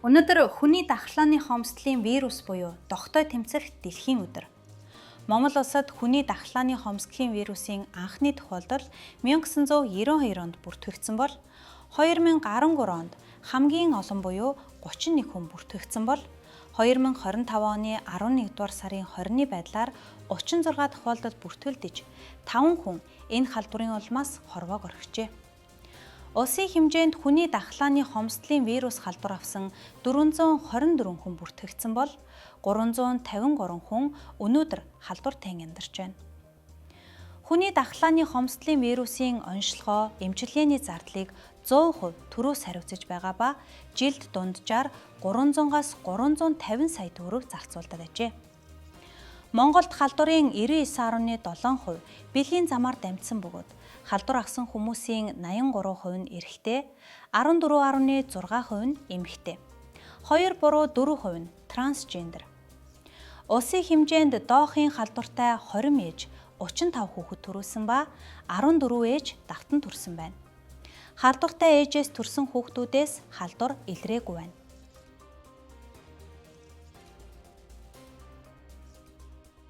Өнөөдөр хүний дахлааны хомсдлын вирус буюу дохтой тэмцэх дэлхийн өдөр. Монгол улсад хүний дахлааны хомсдлийн вирусын анхны тохиолдол 1992 онд бүртгэгдсэн бол 2013 онд хамгийн олон буюу 31 хүн бүртгэгдсэн бол 2025 оны 11 дугаар сарын 20-ны байдлаар 36 тохиолдолд бүртгэлдэж 5 хүн энэ халдварын улмаас хорвоог орхижээ. Улсын хэмжээнд хүний дахлааны хомсдлын вирус халдвар авсан 424 хүн бүртгэгдсэн бол 353 хүн өнөөдөр халдвартай амьдарч байна. Хүний дахлааны хомсдлын вирусын онцлогоо, эмчилгээний зардлыг 100% төрөөс хариуцж байгаа ба жилд дунджаар 300-аас 350 сая төгрөг зарцуулдаг ажээ. Монголд халдварын 99.7% бэлгийн замаар дамжсан бөгөөд халдвар авсан хүмүүсийн 83% нь эрэгтэй, 14.6% нь эмэгтэй, 2 буруу 4% нь трансгендер. Улсын хэмжээнд доохын халдвартай 20 ээж 35 хүүхэд төрүүлсэн ба 14 ээж давтан төрсөн байна. Халдвартай ээжээс төрсэн хүүхдүүдээс халдвар илрээгүй байна.